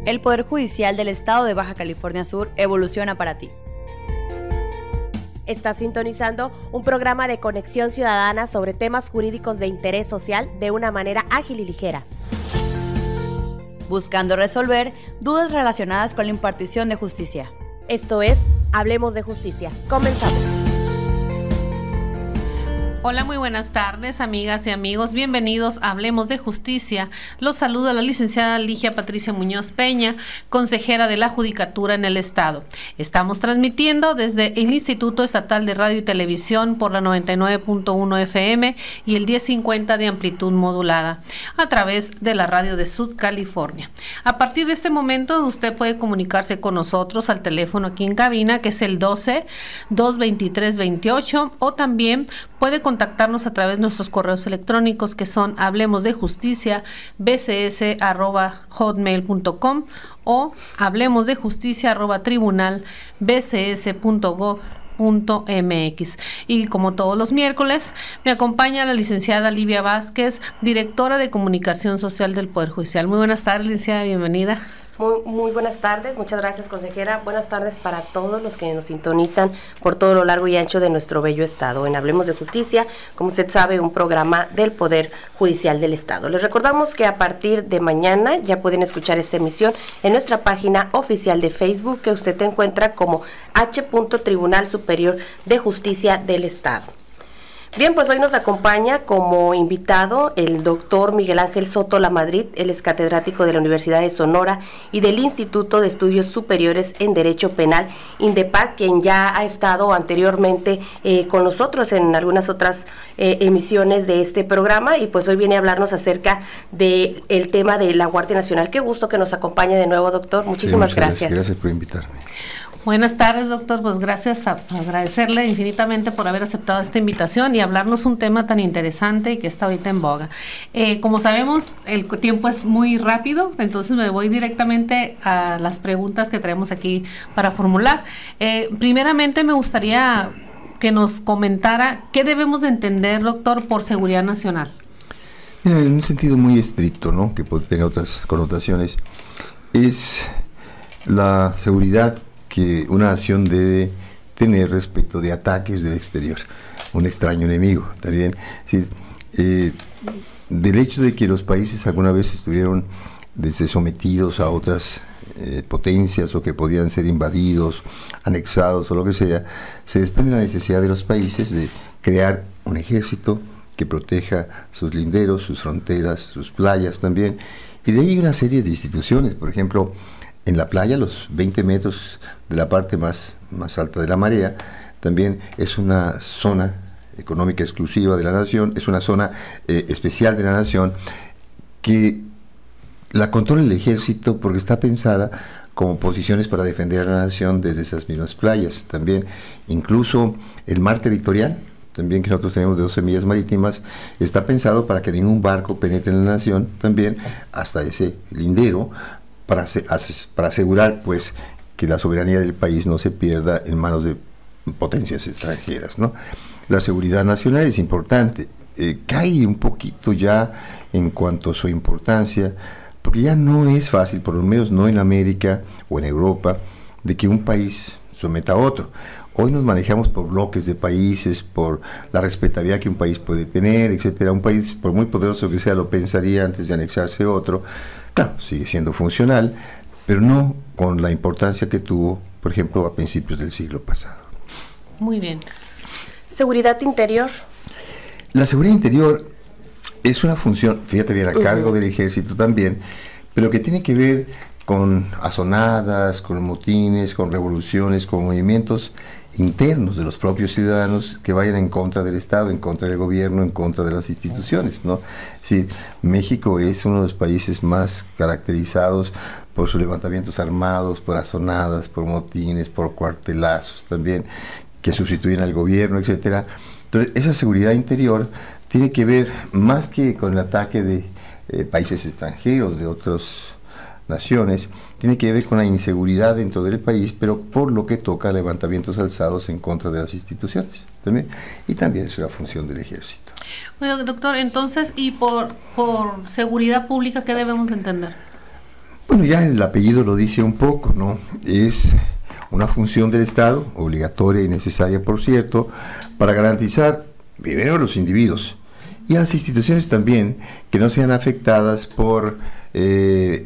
El Poder Judicial del Estado de Baja California Sur evoluciona para ti. Estás sintonizando un programa de conexión ciudadana sobre temas jurídicos de interés social de una manera ágil y ligera, buscando resolver dudas relacionadas con la impartición de justicia. Esto es Hablemos de Justicia. Comenzamos. Hola, muy buenas tardes, amigas y amigos. Bienvenidos a Hablemos de Justicia. Los saluda la licenciada Ligia Patricia Muñoz Peña, consejera de la Judicatura en el Estado. Estamos transmitiendo desde el Instituto Estatal de Radio y Televisión por la 99.1 FM y el 1050 de amplitud modulada a través de la radio de Sud California. A partir de este momento, usted puede comunicarse con nosotros al teléfono aquí en cabina, que es el 12-223-28, o también puede contactarnos a través de nuestros correos electrónicos, que son hablemosdejusticia@bcs@hotmail.com o hablemosdejusticia@tribunalbcs.gov.mx. Y como todos los miércoles, me acompaña la licenciada Livia Vázquez, directora de Comunicación Social del Poder Judicial. Muy buenas tardes, licenciada, bienvenida. Muy buenas tardes, muchas gracias, consejera. Buenas tardes para todos los que nos sintonizan por todo lo largo y ancho de nuestro bello estado. En Hablemos de Justicia, como usted sabe, un programa del Poder Judicial del Estado. Les recordamos que a partir de mañana ya pueden escuchar esta emisión en nuestra página oficial de Facebook, que usted encuentra como H. Tribunal Superior de Justicia del Estado. Bien, pues hoy nos acompaña como invitado el doctor Miguel Ángel Soto Lamadrid. Él es catedrático de la Universidad de Sonora y del Instituto de Estudios Superiores en Derecho Penal, INDEPAC, quien ya ha estado anteriormente con nosotros en algunas otras emisiones de este programa, y pues hoy viene a hablarnos acerca del tema de la Guardia Nacional. Qué gusto que nos acompañe de nuevo, doctor. Muchísimas gracias. Gracias por invitarme. Buenas tardes, doctor. Pues gracias, agradecerle infinitamente por haber aceptado esta invitación y hablarnos un tema tan interesante y que está ahorita en boga. Como sabemos, el tiempo es muy rápido, entonces me voy directamente a las preguntas que traemos aquí para formular. Primeramente, me gustaría que nos comentara qué debemos de entender, doctor, por seguridad nacional. Mira, en un sentido muy estricto, ¿no?, que puede tener otras connotaciones, es la seguridad que una nación debe tener respecto de ataques del exterior, un extraño enemigo también. Sí, del hecho de que los países alguna vez estuvieron sometidos a otras potencias, o que podían ser invadidos, anexados o lo que sea, se desprende la necesidad de los países de crear un ejército que proteja sus linderos, sus fronteras, sus playas también, y de ahí una serie de instituciones. Por ejemplo, en la playa, los 20 metros de la parte más alta de la marea, también es una zona económica exclusiva de la nación, es una zona especial de la nación, que la controla el ejército porque está pensada como posiciones para defender a la nación desde esas mismas playas. También, incluso el mar territorial, también, que nosotros tenemos de 12 millas marítimas, está pensado para que ningún barco penetre en la nación, también hasta ese lindero, para asegurar, pues, que la soberanía del país no se pierda en manos de potencias extranjeras, ¿no? La seguridad nacional es importante, cae un poquito ya en cuanto a su importancia, porque ya no es fácil, por lo menos no en América o en Europa, de que un país someta a otro. Hoy nos manejamos por bloques de países, por la respetabilidad que un país puede tener, etcétera. Un país, por muy poderoso que sea, lo pensaría antes de anexarse a otro. Claro, sigue siendo funcional, pero no con la importancia que tuvo, por ejemplo, a principios del siglo pasado. Muy bien. ¿Seguridad interior? La seguridad interior es una función, fíjate bien, a cargo del ejército también, pero que tiene que ver con azonadas, con motines, con revoluciones, con movimientos internos de los propios ciudadanos que vayan en contra del Estado, en contra del gobierno, en contra de las instituciones, ¿no? Es decir, México es uno de los países más caracterizados por sus levantamientos armados, por azonadas, por motines, por cuartelazos también, que sustituyen al gobierno, etcétera. Entonces, esa seguridad interior tiene que ver más que con el ataque de países extranjeros, de otras naciones, tiene que ver con la inseguridad dentro del país, pero por lo que toca a levantamientos alzados en contra de las instituciones también, y también es una función del ejército. Bueno, doctor, entonces, ¿y por seguridad pública qué debemos entender? Bueno, ya el apellido lo dice un poco, ¿no? Es una función del Estado, obligatoria y necesaria, por cierto, para garantizar primero a los individuos y a las instituciones también, que no sean afectadas por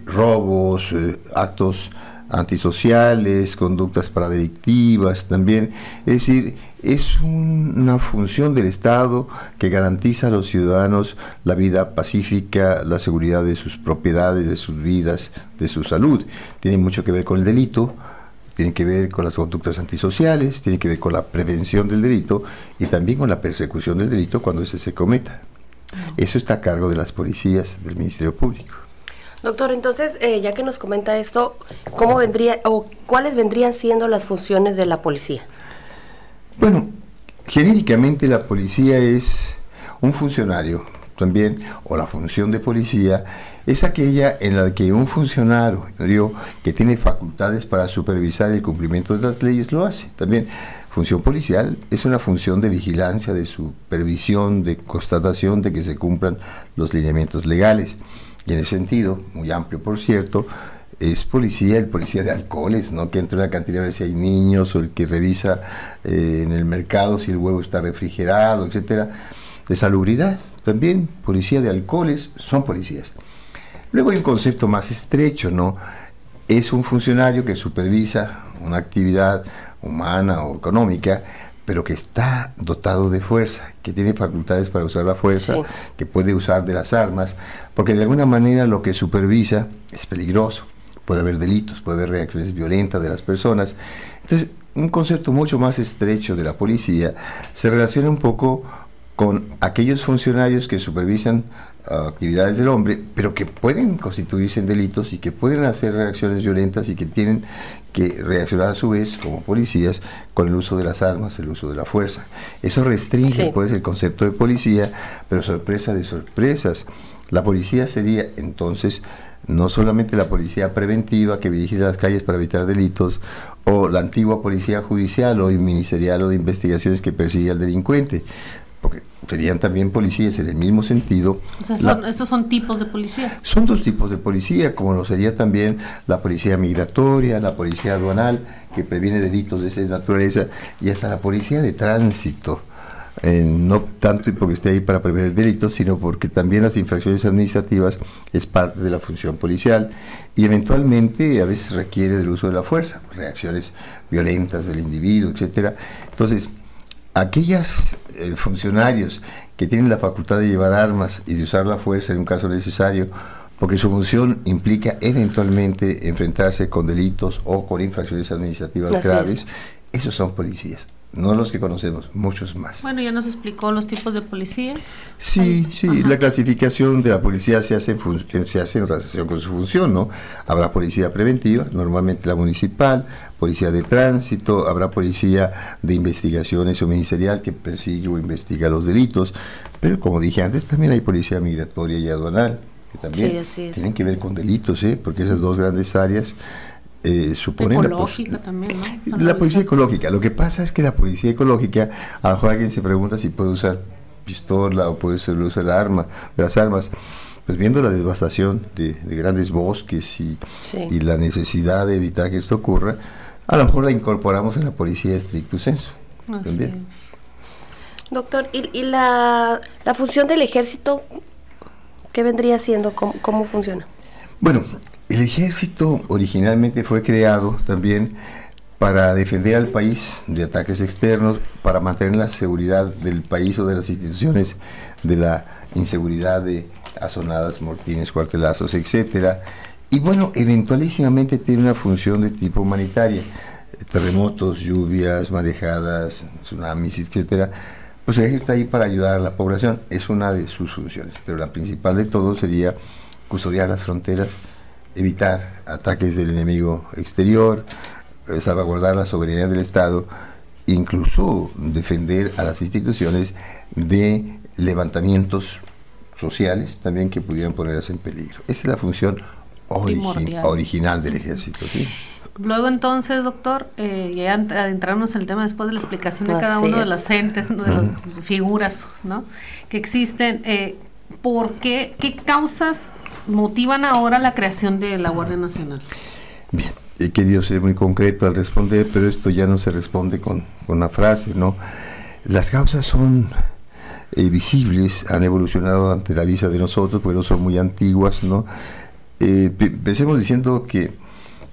robos, actos antisociales, conductas paradelictivas también. Es decir, es una función del Estado que garantiza a los ciudadanos la vida pacífica, la seguridad de sus propiedades, de sus vidas, de su salud. Tiene mucho que ver con el delito, tiene que ver con las conductas antisociales, tiene que ver con la prevención del delito y también con la persecución del delito cuando ese se cometa. Eso está a cargo de las policías, del Ministerio Público. Doctor, entonces, ya que nos comenta esto, ¿cómo vendría o cuáles vendrían siendo las funciones de la policía? Bueno, genéricamente la policía es un funcionario también, o la función de policía es aquella en la que un funcionario que tiene facultades para supervisar el cumplimiento de las leyes lo hace. También función policial es una función de vigilancia, de supervisión, de constatación de que se cumplan los lineamientos legales. Y en ese sentido, muy amplio por cierto, es policía, el policía de alcoholes, ¿no? Que entra en una cantina a ver si hay niños, o el que revisa en el mercado si el huevo está refrigerado, etcétera. De salubridad, también policía de alcoholes, son policías. Luego hay un concepto más estrecho, ¿no? Es un funcionario que supervisa una actividad humana o económica, pero que está dotado de fuerza, que tiene facultades para usar la fuerza, sí, que puede usar de las armas, porque de alguna manera lo que supervisa es peligroso, puede haber delitos, puede haber reacciones violentas de las personas. Entonces, un concepto mucho más estrecho de la policía se relaciona un poco con aquellos funcionarios que supervisan actividades del hombre, pero que pueden constituirse en delitos y que pueden hacer reacciones violentas y que tienen que reaccionar a su vez como policías con el uso de las armas, el uso de la fuerza. Eso restringe, sí, pues, el concepto de policía, pero sorpresa de sorpresas. La policía sería entonces no solamente la policía preventiva que vigila las calles para evitar delitos, o la antigua policía judicial o ministerial o de investigaciones que persigue al delincuente, porque serían también policías en el mismo sentido. O sea, esos son tipos de policías. Son dos tipos de policía, como lo sería también la policía migratoria, la policía aduanal, que previene delitos de esa naturaleza, y hasta la policía de tránsito. No tanto porque esté ahí para prevenir delitos, sino porque también las infracciones administrativas es parte de la función policial y eventualmente a veces requiere del uso de la fuerza, reacciones violentas del individuo, etcétera. Entonces, aquellos funcionarios que tienen la facultad de llevar armas y de usar la fuerza en un caso necesario, porque su función implica eventualmente enfrentarse con delitos o con infracciones administrativas graves, esos son policías. No los que conocemos, muchos más. Bueno, ya nos explicó los tipos de policía. Sí, sí, la clasificación de la policía se hace en relación con su función, ¿no? Habrá policía preventiva, normalmente la municipal, policía de tránsito, habrá policía de investigaciones o ministerial que persigue o investiga los delitos, pero como dije antes, también hay policía migratoria y aduanal, que también tienen que ver con delitos, porque esas dos grandes áreas suponen ecológica también, ¿no? La policía ecológica. Lo que pasa es que la policía ecológica, a lo mejor alguien se pregunta si puede usar pistola o puede ser el uso de las armas. Pues viendo la devastación de grandes bosques y la necesidad de evitar que esto ocurra, a lo mejor la incorporamos en la policía stricto sensu. También. Doctor, ¿y la función del ejército qué vendría siendo? ¿Cómo funciona? Bueno, el ejército originalmente fue creado también para defender al país de ataques externos, para mantener la seguridad del país o de las instituciones de la inseguridad de azonadas, mortines, cuartelazos, etcétera. Y bueno, eventualísimamente tiene una función de tipo humanitaria, terremotos, lluvias, marejadas, tsunamis, etcétera. Pues el ejército está ahí para ayudar a la población, es una de sus funciones, pero la principal de todo sería custodiar las fronteras, evitar ataques del enemigo exterior, salvaguardar la soberanía del Estado, incluso defender a las instituciones de levantamientos sociales también que pudieran ponerlas en peligro. Esa es la función original del ejército, ¿sí? Luego entonces, doctor, ya adentrarnos en el tema después de la explicación de cada uno de los entes, de las figuras, ¿no?, que existen. ¿por qué causas motivan ahora la creación de la Guardia Nacional? Bien, he querido ser muy concreto al responder, pero esto ya no se responde con una frase, ¿no? Las causas son visibles, han evolucionado ante la vista de nosotros, porque no son muy antiguas, ¿no? Empecemos diciendo que,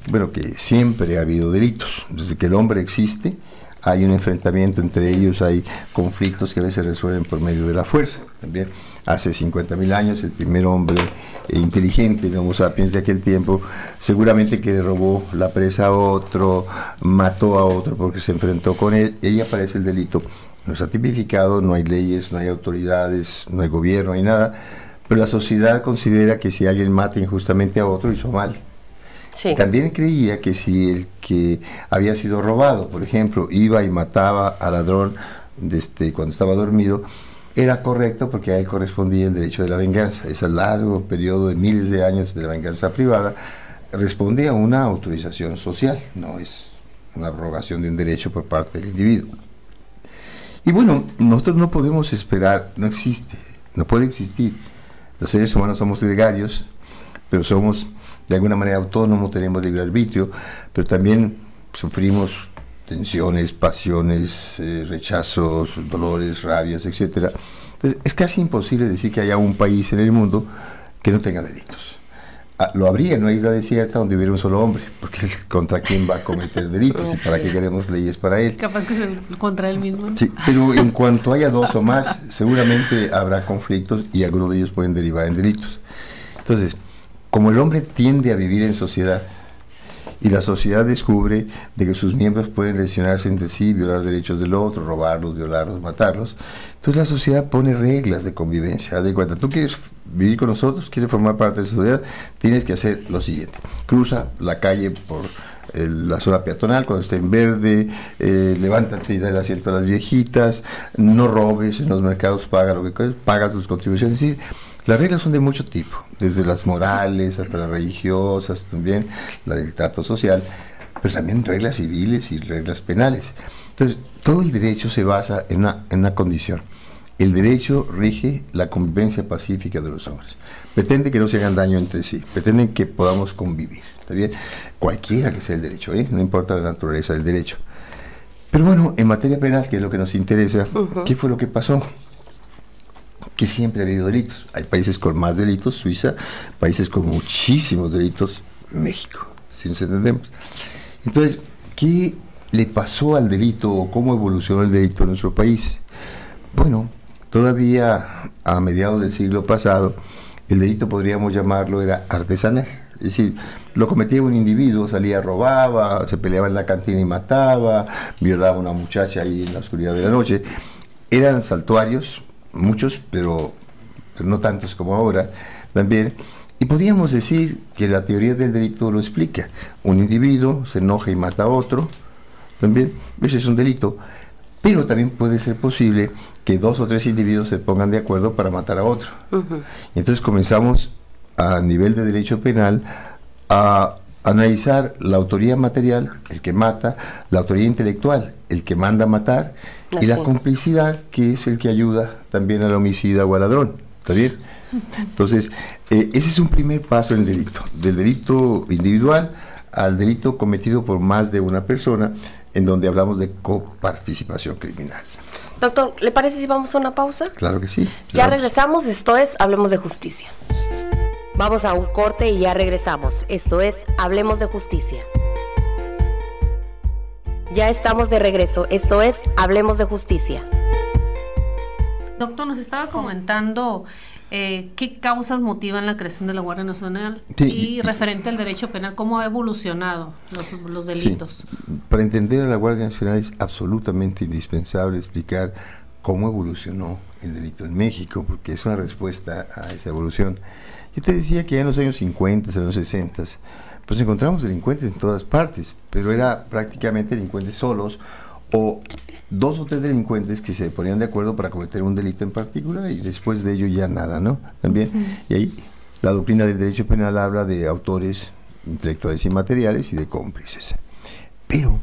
bueno, que siempre ha habido delitos. Desde que el hombre existe, hay un enfrentamiento entre ellos, hay conflictos que a veces se resuelven por medio de la fuerza. También hace 50.000 años, el primer hombre inteligente, el Homo sapiens de aquel tiempo, seguramente que le robó la presa a otro, mató a otro porque se enfrentó con él, y ahí aparece el delito. No está tipificado, no hay leyes, no hay autoridades, no hay gobierno, no hay nada, pero la sociedad considera que si alguien mata injustamente a otro, hizo mal. Sí. También creía que si el que había sido robado, por ejemplo, iba y mataba al ladrón cuando estaba dormido, era correcto porque a él correspondía el derecho de la venganza. Ese largo periodo de miles de años de la venganza privada responde a una autorización social, no es una abrogación de un derecho por parte del individuo. Y bueno, nosotros no podemos esperar, no existe, no puede existir. Los seres humanos somos gregarios, pero somos de alguna manera autónomos, tenemos libre arbitrio, pero también sufrimos tensiones, pasiones, rechazos, dolores, rabias, etc. Entonces, es casi imposible decir que haya un país en el mundo que no tenga delitos. Lo habría en una isla desierta donde hubiera un solo hombre, porque contra quién va a cometer delitos y para qué queremos leyes para él. Capaz que es contra él mismo, ¿no? Sí, pero en cuanto haya dos o más, seguramente habrá conflictos y algunos de ellos pueden derivar en delitos. Entonces, como el hombre tiende a vivir en sociedad y la sociedad descubre de que sus miembros pueden lesionarse entre sí, violar derechos del otro, robarlos, violarlos, matarlos, entonces la sociedad pone reglas de convivencia. Haz de cuenta, tú quieres vivir con nosotros, quieres formar parte de la sociedad, tienes que hacer lo siguiente: cruza la calle por la zona peatonal cuando esté en verde, levántate y da el asiento a las viejitas, no robes en los mercados, paga lo que quieras, paga tus contribuciones. Es decir, las reglas son de mucho tipo, desde las morales hasta las religiosas, también la del trato social, pero también reglas civiles y reglas penales. Entonces, todo el derecho se basa en una condición. El derecho rige la convivencia pacífica de los hombres. Pretende que no se hagan daño entre sí, pretende que podamos convivir, ¿está bien? Cualquiera que sea el derecho, no importa la naturaleza del derecho. Pero bueno, en materia penal, que es lo que nos interesa, ¿qué fue lo que pasó? Que siempre ha habido delitos. Hay países con más delitos, Suiza, países con muchísimos delitos, México, si nos entendemos. Entonces, ¿qué le pasó al delito o cómo evolucionó el delito en nuestro país? Bueno, todavía a mediados del siglo pasado, el delito, podríamos llamarlo, era artesanal. Es decir, lo cometía un individuo, salía, robaba, se peleaba en la cantina y mataba, violaba a una muchacha ahí en la oscuridad de la noche. Eran saltuarios, muchos, pero no tantos como ahora también. Y podríamos decir que la teoría del delito lo explica. Un individuo se enoja y mata a otro, también, ese es un delito. Pero también puede ser posible que 2 o 3 individuos se pongan de acuerdo para matar a otro. Y entonces comenzamos a nivel de derecho penal a analizar la autoría material, el que mata, la autoría intelectual, el que manda a matar, y la complicidad, que es el que ayuda también al homicida o al ladrón. ¿Está bien? Entonces, ese es un primer paso en el delito, del delito individual al delito cometido por más de una persona, en donde hablamos de coparticipación criminal. Doctor, ¿le parece si vamos a una pausa? Claro que sí. Ya regresamos, esto es Hablemos de Justicia. Vamos a un corte y ya regresamos. Esto es Hablemos de Justicia. Ya estamos de regreso, esto es Hablemos de Justicia. Doctor, nos estaba comentando qué causas motivan la creación de la Guardia Nacional, sí, y referente al derecho penal, cómo ha evolucionado los delitos. Sí. Para entender a la Guardia Nacional es absolutamente indispensable explicar cómo evolucionó el delito en México, porque es una respuesta a esa evolución. Yo te decía que ya en los años 50, en los 60, pues encontramos delincuentes en todas partes, pero era prácticamente delincuentes solos, o 2 o 3 delincuentes que se ponían de acuerdo para cometer un delito en particular, y después de ello ya nada, ¿no? También, y ahí la doctrina del derecho penal habla de autores intelectuales y materiales y de cómplices. Pero,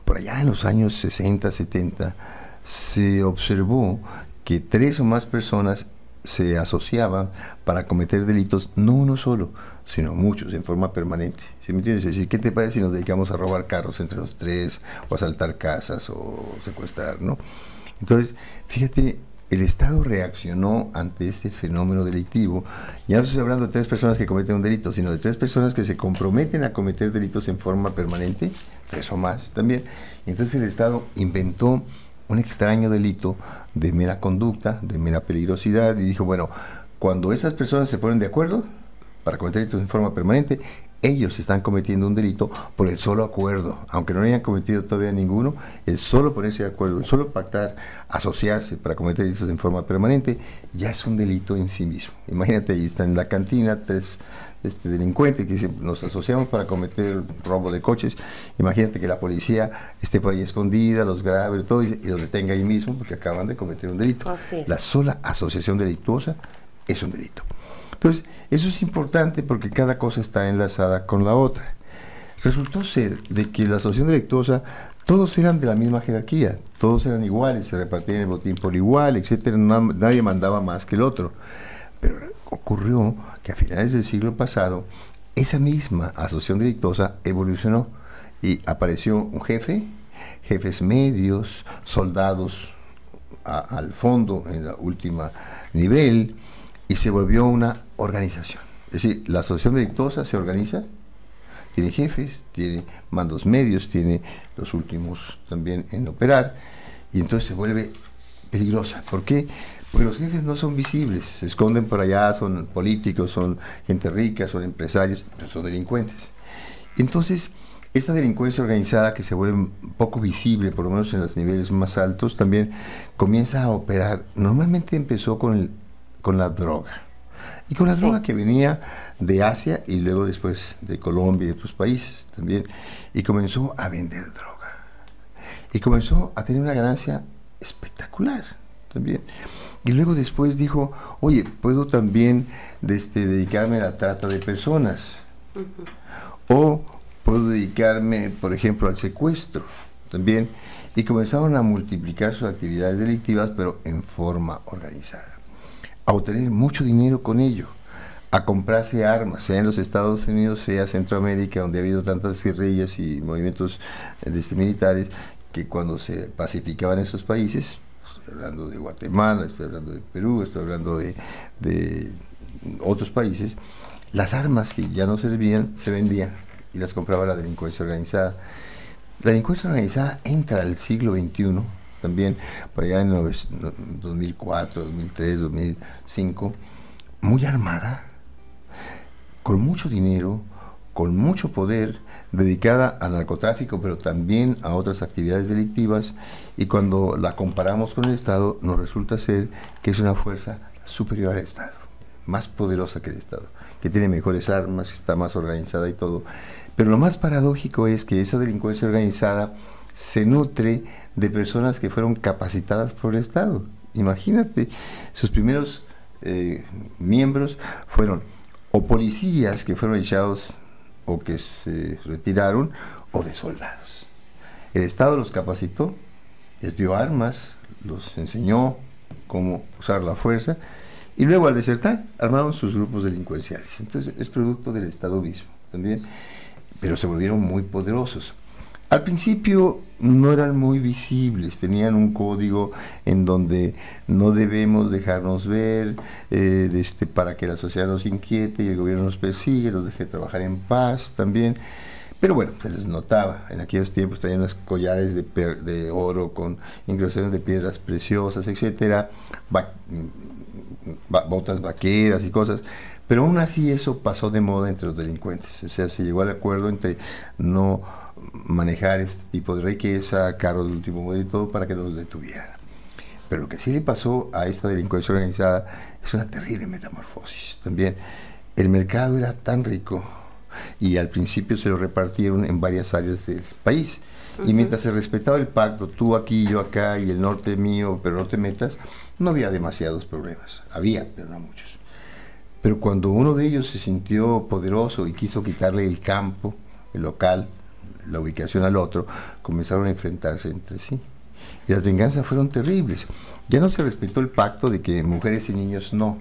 por allá en los años 60, 70, se observó que 3 o más personas se asociaban para cometer delitos, no uno solo, sino muchos, en forma permanente. ¿Sí me entiendes? Es decir, ¿qué te parece si nos dedicamos a robar carros entre los tres, o asaltar casas, o secuestrar, ¿no? Entonces, fíjate, el Estado reaccionó ante este fenómeno delictivo. Ya no estoy hablando de 3 personas que cometen un delito, sino de 3 personas que se comprometen a cometer delitos en forma permanente, 3 o más también. Y entonces el Estado inventó un extraño delito de mera conducta, de mera peligrosidad, y dijo, bueno, cuando esas personas se ponen de acuerdo para cometer delitos en forma permanente, ellos están cometiendo un delito por el solo acuerdo, aunque no hayan cometido todavía ninguno. El solo ponerse de acuerdo, el solo pactar, asociarse para cometer delitos en forma permanente, ya es un delito en sí mismo. Imagínate, ahí están en la cantina 3 delincuentes que dicen, nos asociamos para cometer robo de coches. Imagínate que la policía esté por ahí escondida, los grabe todo y los detenga ahí mismo porque acaban de cometer un delito. Así es. La sola asociación delictuosa es un delito. Entonces, eso es importante porque cada cosa está enlazada con la otra. Resultó ser de que la asociación delictuosa, todos eran de la misma jerarquía, todos eran iguales, se repartían el botín por igual, etcétera, nadie mandaba más que el otro. Pero ocurrió que a finales del siglo pasado, esa misma asociación delictuosa evolucionó y apareció un jefe, jefes medios, soldados al fondo, en la última nivel, y se volvió una organización. Es decir, la asociación delictuosa se organiza, tiene jefes, tiene mandos medios, tiene los últimos también en operar, y entonces se vuelve peligrosa. ¿Por qué? Porque los jefes no son visibles, se esconden por allá, son políticos, son gente rica, son empresarios, pero son delincuentes. Entonces, esta delincuencia organizada que se vuelve poco visible, por lo menos en los niveles más altos, también comienza a operar. Normalmente empezó con la droga. Y con la droga que venía de Asia y luego después de Colombia y de otros países también. Y comenzó a vender droga. Y comenzó a tener una ganancia espectacular también. Y luego después dijo, oye, puedo también dedicarme a la trata de personas. O puedo dedicarme, por ejemplo, al secuestro también. Y comenzaron a multiplicar sus actividades delictivas, pero en forma organizada. A obtener mucho dinero con ello, a comprarse armas, sea en los Estados Unidos, sea Centroamérica, donde ha habido tantas guerrillas y movimientos militares, que cuando se pacificaban esos países, estoy hablando de Guatemala, estoy hablando de Perú, estoy hablando de otros países, las armas que ya no servían, se vendían y las compraba la delincuencia organizada. La delincuencia organizada entra al siglo XXI, también por allá en 2004, 2003, 2005, muy armada, con mucho dinero, con mucho poder, dedicada al narcotráfico, pero también a otras actividades delictivas, y cuando la comparamos con el Estado, nos resulta ser que es una fuerza superior al Estado, más poderosa que el Estado, que tiene mejores armas, que está más organizada y todo. Pero lo más paradójico es que esa delincuencia organizada se nutre de personas que fueron capacitadas por el Estado. Imagínate, sus primeros miembros fueron o policías que fueron echados o que se retiraron, o de soldados. El Estado los capacitó, les dio armas, los enseñó cómo usar la fuerza, y luego al desertar armaron sus grupos delincuenciales. Entonces es producto del Estado mismo también, pero se volvieron muy poderosos. Al principio no eran muy visibles, tenían un código en donde no debemos dejarnos ver, para que la sociedad nos inquiete y el gobierno nos persigue, nos deje trabajar en paz también. Pero bueno, se les notaba, en aquellos tiempos traían unos collares de oro con incrustaciones de piedras preciosas, etcétera, botas vaqueras y cosas. Pero aún así eso pasó de moda entre los delincuentes, o sea, se llegó al acuerdo entre no manejar este tipo de riqueza, carros de último modelo y todo, para que no los detuvieran. Pero lo que sí le pasó a esta delincuencia organizada es una terrible metamorfosis. También el mercado era tan rico y al principio se lo repartieron en varias áreas del país. Y mientras se respetaba el pacto, tú aquí, yo acá y el norte mío, pero no te metas, no había demasiados problemas. Había, pero no muchos. Pero cuando uno de ellos se sintió poderoso y quiso quitarle el campo, el local, la ubicación al otro, comenzaron a enfrentarse entre sí. y las venganzas fueron terribles. Ya no se respetó el pacto de que mujeres y niños no.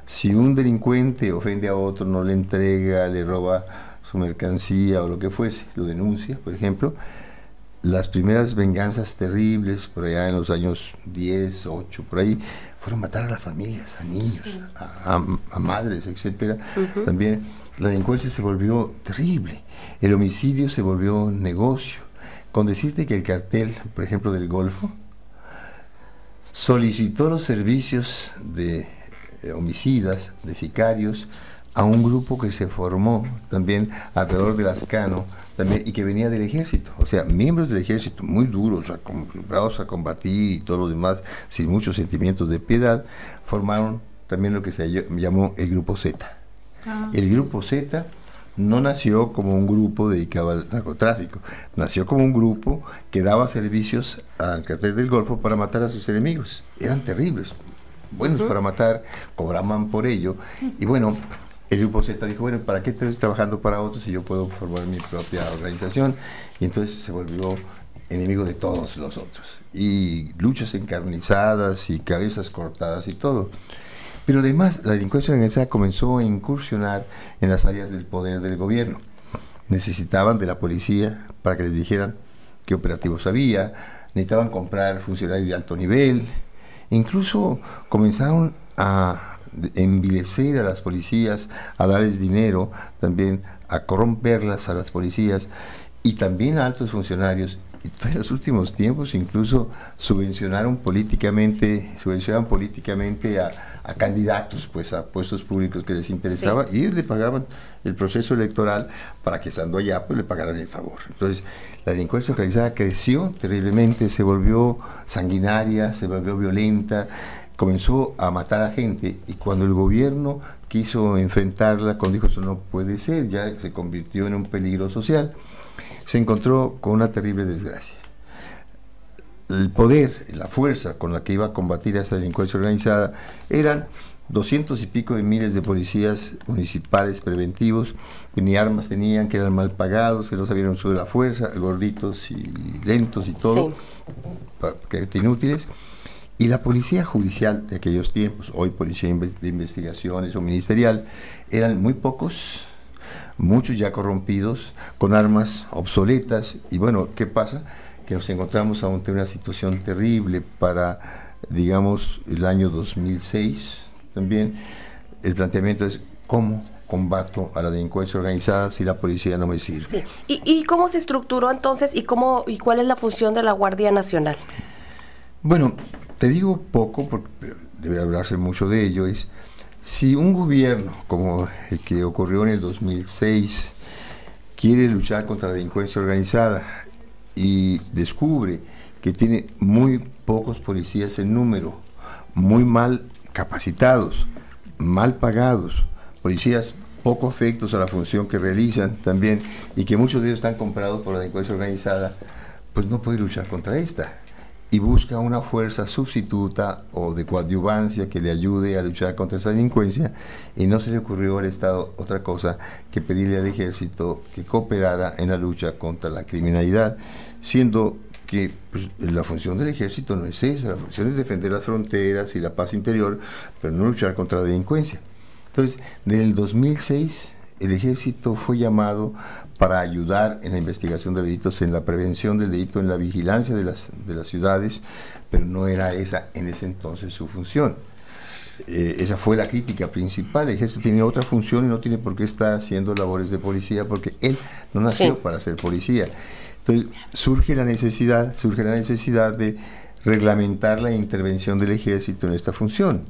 Si un delincuente ofende a otro, no le entrega, le roba su mercancía o lo que fuese, lo denuncia, por ejemplo, las primeras venganzas terribles, por allá en los años 10, 8, por ahí, fueron matar a las familias, a niños, a madres, etcétera. También la delincuencia se volvió terrible, el homicidio se volvió negocio. Con decirte que el cartel, por ejemplo, del Golfo, solicitó los servicios de homicidas, de sicarios, a un grupo que se formó también alrededor de Lascano, también, y que venía del ejército, o sea, miembros del ejército muy duros, acostumbrados a combatir y todo lo demás, sin muchos sentimientos de piedad, formaron también lo que se llamó el Grupo Z. El Grupo Z no nació como un grupo dedicado al narcotráfico, nació como un grupo que daba servicios al cartel del Golfo para matar a sus enemigos. Eran terribles, buenos para matar, cobraban por ello, y bueno, el Grupo Z dijo, bueno, ¿para qué estoy trabajando para otros si yo puedo formar mi propia organización? Y entonces se volvió enemigo de todos los otros. Y luchas encarnizadas y cabezas cortadas y todo. Pero además, la delincuencia organizada comenzó a incursionar en las áreas del poder del gobierno. Necesitaban de la policía para que les dijeran qué operativos había, necesitaban comprar funcionarios de alto nivel, incluso comenzaron a envilecer a las policías, a darles dinero, también a corromperlas a las policías y también a altos funcionarios. Y en los últimos tiempos incluso subvencionaron políticamente a candidatos, pues a puestos públicos que les interesaba, y ellos le pagaban el proceso electoral para que estando allá pues le pagaran el favor. Entonces la delincuencia organizada creció terriblemente, se volvió sanguinaria, se volvió violenta, comenzó a matar a gente, y cuando el gobierno quiso enfrentarla, cuando dijo eso no puede ser, ya se convirtió en un peligro social, se encontró con una terrible desgracia. El poder, la fuerza con la que iba a combatir a esta delincuencia organizada eran 200 y pico de miles de policías municipales preventivos, que ni armas tenían, que eran mal pagados, que no sabían usar la fuerza, gorditos y lentos y todo, que inútiles. Y la policía judicial de aquellos tiempos, hoy policía de investigaciones o ministerial, eran muy pocos, muchos ya corrompidos, con armas obsoletas. Y bueno, ¿qué pasa? Que nos encontramos ante una situación terrible para, digamos, el año 2006. También el planteamiento es cómo combato a la delincuencia organizada si la policía no me sirve. Sí. ¿Y cómo se estructuró entonces y cuál es la función de la Guardia Nacional? Bueno, te digo poco, porque debe hablarse mucho de ello, es si un gobierno como el que ocurrió en el 2006 quiere luchar contra la delincuencia organizada y descubre que tiene muy pocos policías en número, muy mal capacitados, mal pagados, policías poco afectos a la función que realizan también, y que muchos de ellos están comprados por la delincuencia organizada, pues no puede luchar contra esta. Y busca una fuerza sustituta o de coadyuvancia que le ayude a luchar contra esa delincuencia, y no se le ocurrió al Estado otra cosa que pedirle al ejército que cooperara en la lucha contra la criminalidad, siendo que pues, la función del ejército no es esa, la función es defender las fronteras y la paz interior, pero no luchar contra la delincuencia. Entonces, desde el 2006 el ejército fue llamado para ayudar en la investigación de delitos, en la prevención del delito, en la vigilancia de las ciudades, pero no era esa en ese entonces su función. Esa fue la crítica principal. El ejército tiene otra función y no tiene por qué estar haciendo labores de policía, porque él no nació para ser policía. Entonces surge la necesidad de reglamentar la intervención del ejército en esta función.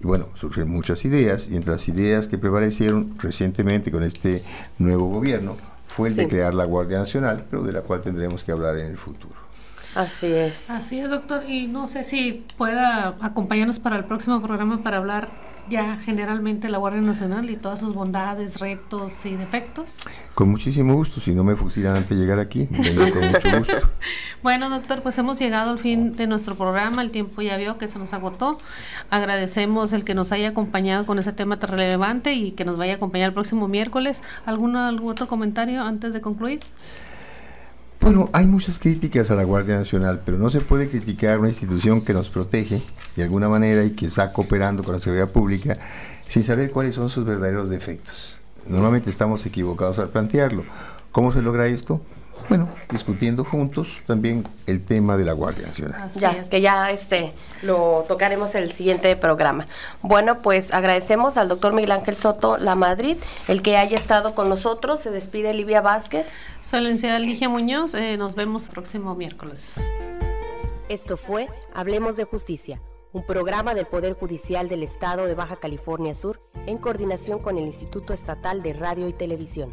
Y bueno, surgen muchas ideas, y entre las ideas que prevalecieron recientemente con este nuevo gobierno fue el de crear la Guardia Nacional, pero de la cual tendremos que hablar en el futuro. Así es. Así es, doctor. Y no sé si pueda acompañarnos para el próximo programa para hablar ya generalmente de la Guardia Nacional y todas sus bondades, retos y defectos. Con muchísimo gusto. Si no me fusilan antes de llegar aquí, vengo con mucho gusto. Bueno, doctor, pues hemos llegado al fin de nuestro programa. El tiempo ya vio que se nos agotó. Agradecemos el que nos haya acompañado con ese tema tan relevante y que nos vaya a acompañar el próximo miércoles. ¿Algún otro comentario antes de concluir? Bueno, hay muchas críticas a la Guardia Nacional, pero no se puede criticar una institución que nos protege de alguna manera y que está cooperando con la seguridad pública sin saber cuáles son sus verdaderos defectos. Normalmente estamos equivocados al plantearlo. ¿Cómo se logra esto? Bueno, discutiendo juntos también el tema de la Guardia Nacional. Que ya lo tocaremos en el siguiente programa. Bueno, pues agradecemos al doctor Miguel Ángel Soto Lamadrid, el que haya estado con nosotros. Se despide Livia Vázquez. Soy la licenciada Ligia Muñoz. Nos vemos el próximo miércoles. Esto fue Hablemos de Justicia, un programa del Poder Judicial del Estado de Baja California Sur en coordinación con el Instituto Estatal de Radio y Televisión.